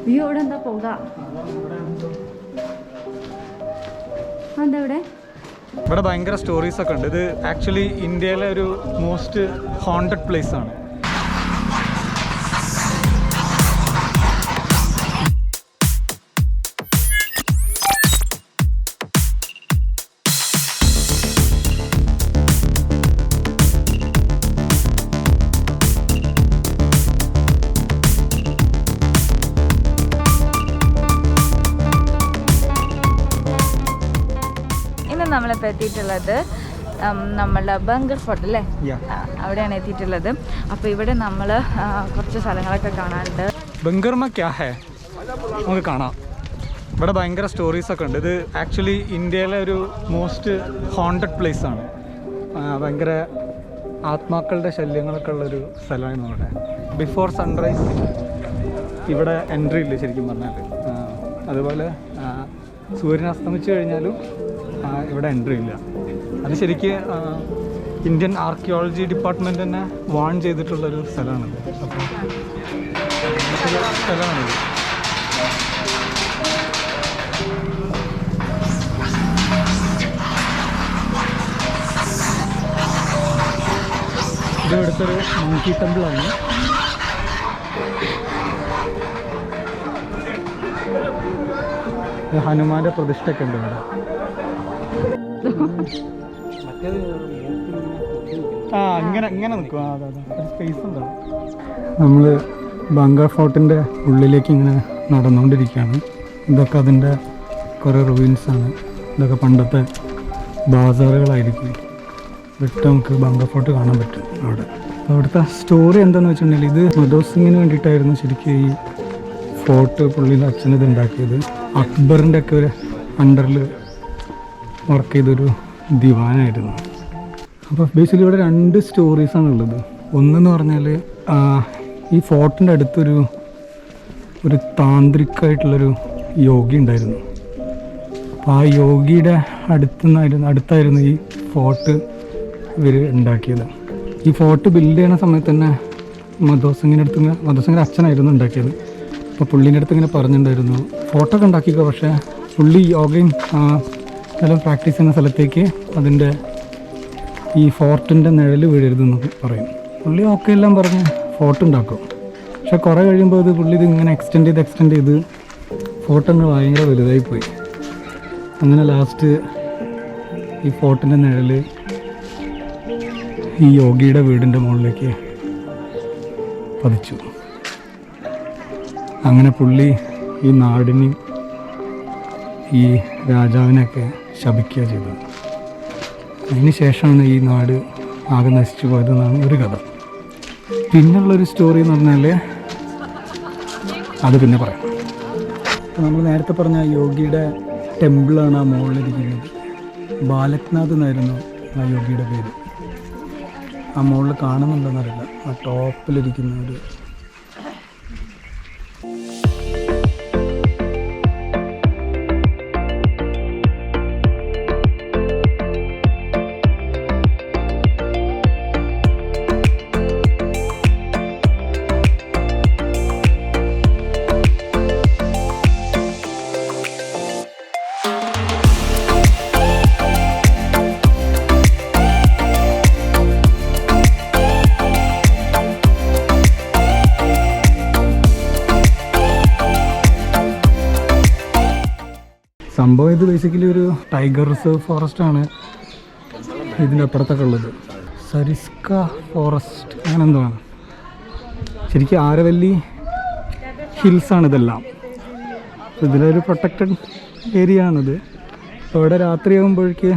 അയ്യോ ഇവിടെ എന്താ പോക എന്താ ഇവിടെ ഭയങ്കര സ്റ്റോറീസ് ഒക്കെ ഉണ്ട്. ഇത് ആക്ച്വലി ഇന്ത്യയിലെ ഒരു മോസ്റ്റ് ഹോണ്ടഡ് പ്ലേസ് ആണ്. നമ്മളിപ്പോൾ എത്തിയിട്ടുള്ളത് നമ്മളുടെ ബംഗർ ഫോർട്ട് അല്ലേ, അവിടെയാണ് എത്തിയിട്ടുള്ളത്. അപ്പോൾ ഇവിടെ നമ്മൾ കുറച്ച് സ്ഥലങ്ങളൊക്കെ കാണാനുണ്ട്. ബംഗർമ ക്യാ ഹേ നമുക്ക് കാണാം. ഇവിടെ ഭയങ്കര സ്റ്റോറീസ് ഒക്കെ ഉണ്ട്. ഇത് ആക്ച്വലി ഇന്ത്യയിലെ ഒരു മോസ്റ്റ് ഹോണ്ടഡ് പ്ലേസ് ആണ്. ഭയങ്കര ആത്മാക്കളുടെ ശല്യങ്ങളൊക്കെ ഉള്ളൊരു സ്ഥലമാണ് ഇവിടെ. ബിഫോർ സൺറൈസ് ഇവിടെ എൻട്രി ഇല്ല ശരിക്കും പറഞ്ഞാൽ. അതുപോലെ സൂര്യൻ അസ്തമിച്ച് കഴിഞ്ഞാലും ഇവിടെ എൻട്രി ഇല്ല. അത് ശരിക്ക് ഇന്ത്യൻ ആർക്കിയോളജി ഡിപ്പാർട്ട്മെൻറ്റ് തന്നെ വാൺ ചെയ്തിട്ടുള്ളൊരു സ്ഥലമാണിത്. അപ്പോൾ സ്ഥലമാണിത്. ഇത് ഇവിടുത്തൊരു മങ്കി ടെമ്പിളാണ്. ഹനുമാന്റെ പ്രതിഷ്ഠയൊക്കെ ഉണ്ട് ഇവിടെ. ഇങ്ങനെ നിൽക്കും. സ്പേസ് ഉണ്ടാവും. നമ്മൾ ബംഗർ ഫോർട്ടിൻ്റെ ഉള്ളിലേക്ക് ഇങ്ങനെ നടന്നുകൊണ്ടിരിക്കുകയാണ്. ഇതൊക്കെ അതിൻ്റെ കുറേ റൂയിൻസാണ്. ഇതൊക്കെ പണ്ടത്തെ ബാസാറുകളായിരിക്കും. വിട്ട് നമുക്ക് ബംഗർ ഫോർട്ട് കാണാൻ പറ്റും അവിടെ. അവിടുത്തെ സ്റ്റോറി എന്താണെന്ന് വെച്ചിട്ടുണ്ടെങ്കിൽ ഇത് മധോർ സിംഗിന് വേണ്ടിയിട്ടായിരുന്നു ശരിക്കും ഈ ഫോർട്ട് പുള്ളിയുടെ അച്ഛനിത് ഉണ്ടാക്കിയത്. അക്ബറിൻ്റെ ഒക്കെ ഒരു അണ്ടറിൽ വർക്ക് ചെയ്തൊരു ദിവാനായിരുന്നു. അപ്പോൾ ബേസിക്കലി ഇവിടെ 2 സ്റ്റോറീസാണ് ഉള്ളത്. ഒന്നെന്ന് പറഞ്ഞാൽ ഈ ഫോർട്ടിൻ്റെ അടുത്തൊരു താന്ത്രികമായിട്ടുള്ളൊരു യോഗി ഉണ്ടായിരുന്നു. അപ്പോൾ ആ യോഗിയുടെ അടുത്തായിരുന്നു ഈ ഫോർട്ട് ഇവർ ഉണ്ടാക്കിയത്. ഈ ഫോർട്ട് ബിൽഡ് ചെയ്യുന്ന സമയത്ത് തന്നെ മധോർ സിംഗിൻ്റെ അച്ഛനായിരുന്നു ഉണ്ടാക്കിയത്. അപ്പോൾ പുള്ളീൻ്റെ അടുത്ത് ഇങ്ങനെ പറഞ്ഞിട്ടുണ്ടായിരുന്നു, ഫോട്ടോക്കെ ഉണ്ടാക്കിക്കോ, പക്ഷേ പുള്ളി യോഗയും എല്ലാം പ്രാക്ടീസ് ചെയ്യുന്ന സ്ഥലത്തേക്ക് അതിൻ്റെ ഈ ഫോർട്ടിൻ്റെ നിഴൽ വീഴരുതെന്ന് പറയും. പുള്ളി ഓക്കെ എല്ലാം പറഞ്ഞ് ഫോട്ടോ ഉണ്ടാക്കും. പക്ഷെ കുറേ കഴിയുമ്പോൾ പുള്ളി ഇത് ഇങ്ങനെ എക്സ്റ്റെൻഡ് ചെയ്ത് ഫോട്ടോ അങ്ങ് ഭയങ്കര വലുതായിപ്പോയി. അങ്ങനെ ലാസ്റ്റ് ഈ ഫോർട്ടിൻ്റെ നിഴൽ ഈ യോഗിയുടെ വീടിൻ്റെ മുകളിലേക്ക് പതിച്ചു. അങ്ങനെ പുള്ളി ഈ നാടിന് ഈ രാജാവിനെയൊക്കെ ശപിക്കുക ചെയ്തത്. അതിന് ശേഷമാണ് ഈ നാട് ആകെ നശിച്ചു പോയതെന്നാണ് ഒരു കഥ. പിന്നുള്ളൊരു സ്റ്റോറി എന്ന് പറഞ്ഞാൽ അത് പിന്നെ പറയാം. അപ്പോൾ നമ്മൾ നേരത്തെ പറഞ്ഞ യോഗിയുടെ ടെമ്പിളാണ് ആ മുകളിലിരിക്കുന്നത്. ബാലക്നാഥ് എന്നായിരുന്നു ആ യോഗിയുടെ പേര്. ആ മുകളിൽ കാണുന്നുണ്ടെന്നറിയില്ല, ആ ടോപ്പിലിരിക്കുന്ന ഒരു സംഭവം. ഇത് ബേസിക്കലി ഒരു ടൈഗർ റിസർവ് ഫോറസ്റ്റ് ആണ് ഇതിൻ്റെ അപ്പുറത്തൊക്കെ ഉള്ളത്. സരിസ്ക ഫോറസ്റ്റ് അങ്ങനെ എന്തോ ആണ്. ശരിക്കും ആരവല്ലി ഹിൽസാണ് ഇതെല്ലാം. ഇതിലൊരു പ്രൊട്ടക്റ്റഡ് ഏരിയ ആണിത്. അപ്പോൾ ഇവിടെ രാത്രിയാകുമ്പോഴേക്ക്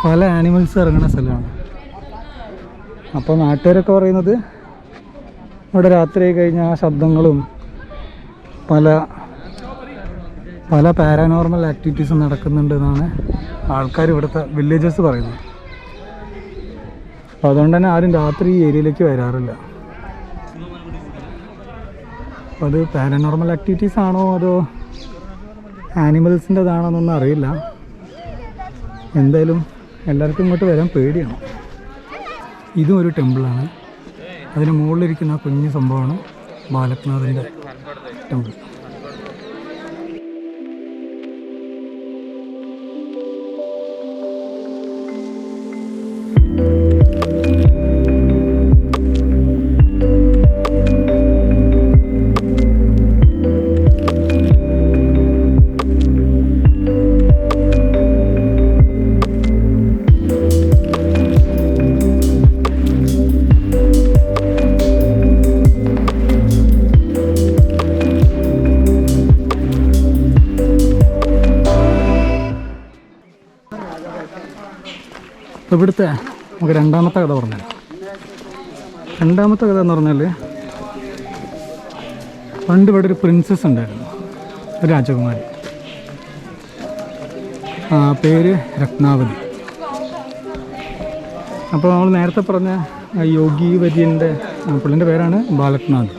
പല ആനിമൽസ് ഇറങ്ങുന്ന സ്ഥലമാണ്. അപ്പോൾ നാട്ടുകാരൊക്കെ പറയുന്നത് ഇവിടെ രാത്രി കഴിഞ്ഞാൽ ആ ശബ്ദങ്ങളും പല പാരാനോർമൽ ആക്ടിവിറ്റീസും നടക്കുന്നുണ്ട് എന്നാണ് ആൾക്കാർ ഇവിടുത്തെ വില്ലേജേഴ്സ് പറയുന്നത്. അപ്പോൾ അതുകൊണ്ട് തന്നെ ആരും രാത്രി ഈ ഏരിയയിലേക്ക് വരാറില്ല. അപ്പോൾ അത് പാരാനോർമൽ ആക്ടിവിറ്റീസ് ആണോ അതോ ആനിമൽസിൻ്റെതാണോ എന്നൊന്നും അറിയില്ല. എന്തായാലും എല്ലാവർക്കും ഇങ്ങോട്ട് വരാൻ പേടിയാണ്. ഇതും ഒരു ടെമ്പിളാണ്. അതിന് മുകളിലിരിക്കുന്ന കുഞ്ഞു സംഭവമാണ് ബാലക്നാഥിൻ്റെ ടെമ്പിൾ. ഇവിടുത്തെ നമുക്ക് രണ്ടാമത്തെ കഥ പറഞ്ഞാൽ, രണ്ടാമത്തെ കഥ എന്ന് പറഞ്ഞാൽ പണ്ട് ഇവിടെ ഒരു പ്രിൻസസ് ഉണ്ടായിരുന്നു, ഒരു രാജകുമാരി. പേര് രത്നാവതി. അപ്പോൾ നമ്മൾ നേരത്തെ പറഞ്ഞ യോഗി വര്യൻ്റെ പുള്ളിൻ്റെ പേരാണ് ബാലക്നാഥ്.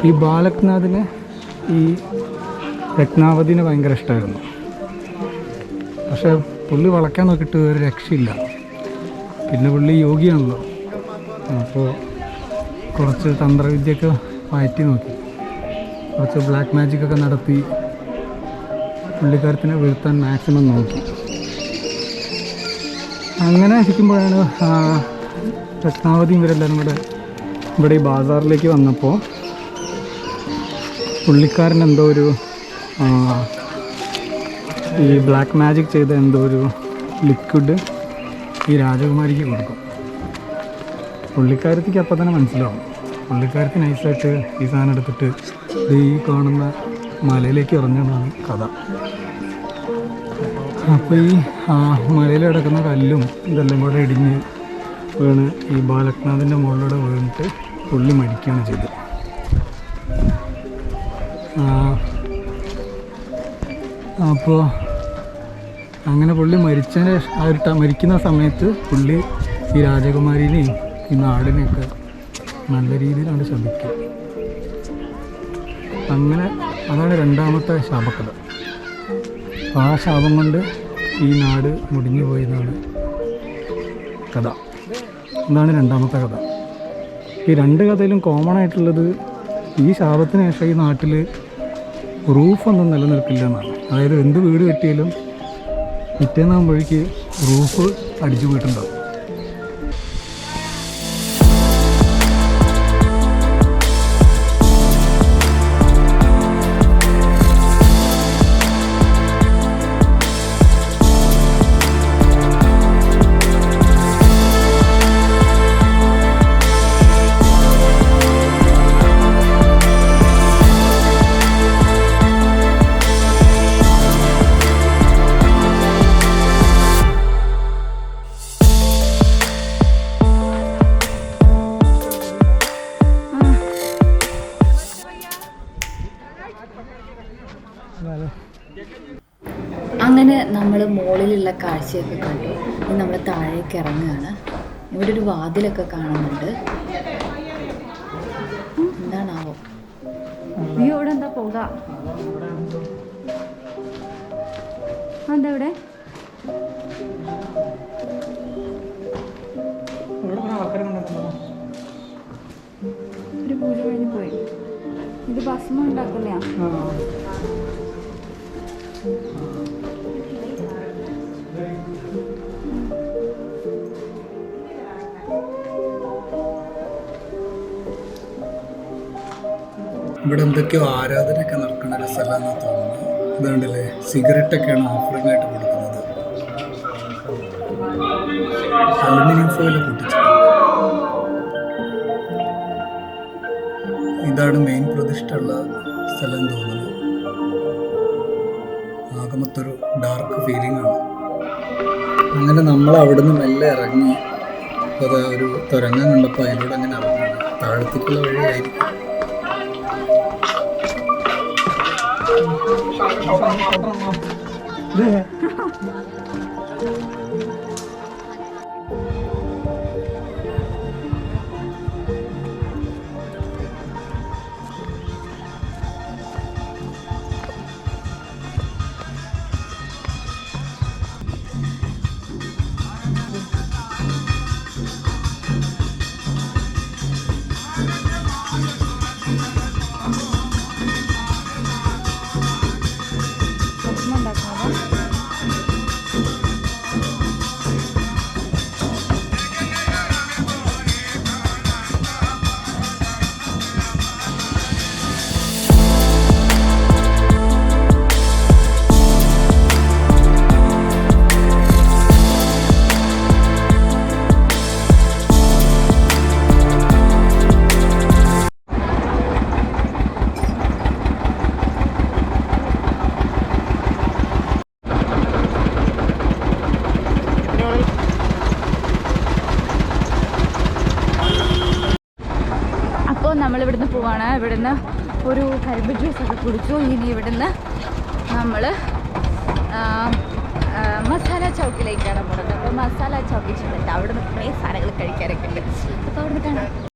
ഈ ബാലക്നാഥിന് ഈ രത്നാവതിനെ ഭയങ്കര ഇഷ്ടമായിരുന്നു. പക്ഷേ പുള്ളി വളയ്ക്കാൻ നോക്കിയിട്ട് ഒരു രക്ഷയില്ല. പിന്നെ പുള്ളി യോഗിയാണല്ലോ, അപ്പോൾ കുറച്ച് തന്ത്രവിദ്യയൊക്കെ മാറ്റി നോക്കി, കുറച്ച് ബ്ലാക്ക് മാജിക്കൊക്കെ നടത്തി പുള്ളിക്കാരത്തിനെ വീഴ്ത്താൻ മാക്സിമം നോക്കി. അങ്ങനെ ഇരിക്കുമ്പോഴാണ് രത്നാവതിയും ഇവരെല്ലാവരും കൂടെ ഇവിടെ ഈ ബാസാറിലേക്ക് വന്നപ്പോൾ പുള്ളിക്കാരൻ എന്തോ ഒരു ഈ ബ്ലാക്ക് മാജിക് ചെയ്ത എന്തോ ഒരു ലിക്വിഡ് ഈ രാജകുമാരിക്ക് കൊടുക്കും. പുള്ളിക്കാരത്തിക്ക് അപ്പം തന്നെ മനസ്സിലാവും. പുള്ളിക്കാരത്തി നൈസായിട്ട് ഈ സാധനം എടുത്തിട്ട് ഈ കാണുന്ന മലയിലേക്ക് ഇറങ്ങുന്നതാണ് കഥ. അപ്പോൾ ഈ മലയിൽ കിടക്കുന്ന കല്ലും ഇതെല്ലാം കൂടെ ഇടിഞ്ഞ് വീണ് ഈ ബാലക്നാഥിൻ്റെ മുകളിലൂടെ വീണിട്ട് പുള്ളി മരിക്കുകയാണ് ചെയ്തത്. അപ്പോൾ അങ്ങനെ പുള്ളി മരിക്കുന്ന സമയത്ത് പുള്ളി ഈ രാജകുമാരിനെയും ഈ നാടിനെയൊക്കെ നല്ല രീതിയിലാണ് ശപിക്കുക. അങ്ങനെ അതാണ് രണ്ടാമത്തെ ശാപക്കഥ. ആ ശാപം കൊണ്ട് ഈ നാട് മുടിഞ്ഞു പോയെന്നാണ് കഥ. ഇതാണ് രണ്ടാമത്തെ കഥ. ഈ രണ്ട് കഥയിലും കോമൺ ആയിട്ടുള്ളത് ഈ ശാപത്തിന് ശേഷം ഈ നാട്ടിൽ റൂഫൊന്നും നിലനിൽക്കില്ല എന്നാണ്. അതായത് എന്ത് വീട് കെട്ടിയാലും പിറ്റേന്നാകുമ്പോഴേക്ക് റൂഫ് അടിച്ചു പോയിട്ടുണ്ടാവും. അങ്ങനെ നമ്മൾ മുകളിലുള്ള കാഴ്ചയൊക്കെ കണ്ടു. ഇനി നമ്മൾ താഴേക്ക് ഇറങ്ങുകയാണ്. ഇവിടെ ഒരു വാതിലൊക്കെ കാണുന്നുണ്ട്. എന്താണാവോ? അയ്യോ, ഇവിടെ എന്താ പോക? എന്താ ഇവിടെ? ഒരു പൂജ കഴിഞ്ഞ് പോയി. ഇത് ഭസ്മം ഉണ്ടാക്കുന്നയാ. ഇവിടെ എന്തൊക്കെയോ ആരാധനയൊക്കെ നടക്കുന്ന ഒരു സ്ഥലമാണെന്ന് തോന്നുന്നു. ഇതുകൊണ്ടല്ലേ സിഗരറ്റൊക്കെയാണ് ഓഫറിംഗ് ആയിട്ട് കൊടുക്കുന്നത്. അലുമിനിയം ഫോയിൽ പൊട്ടിച്ചു. ഇതാണ് മെയിൻ പ്രതിഷ്ഠയുള്ള സ്ഥലം തോന്നുന്നു. ആകെ മൊത്തൊരു ഡാർക്ക് ഫീലിംഗ് ആണ്. അങ്ങനെ നമ്മൾ അവിടുന്ന് മെല്ലെ ഇറങ്ങി. അത് ഒരു തുരങ്കം കണ്ടപ്പോൾ അതിലൂടെ അങ്ങനെ ഇറങ്ങി. താഴത്തേക്കുള്ള വഴിയായിരിക്കും. ഇവിടുന്ന് ഒരു കരിമ്പ് ജ്യൂസൊക്കെ കുടിച്ചു. ഇനി ഇവിടുന്ന് നമ്മൾ മസാല ചൗക്കിലേക്കാണ് പോകുന്നത്. അപ്പോൾ മസാല ചൗക്കിൽ ചെന്നിട്ട് അവിടുന്ന് കുറേ സാധനങ്ങൾ കഴിക്കാനൊക്കെ ഉണ്ട്. അപ്പോൾ അവിടുന്ന് കാണാം.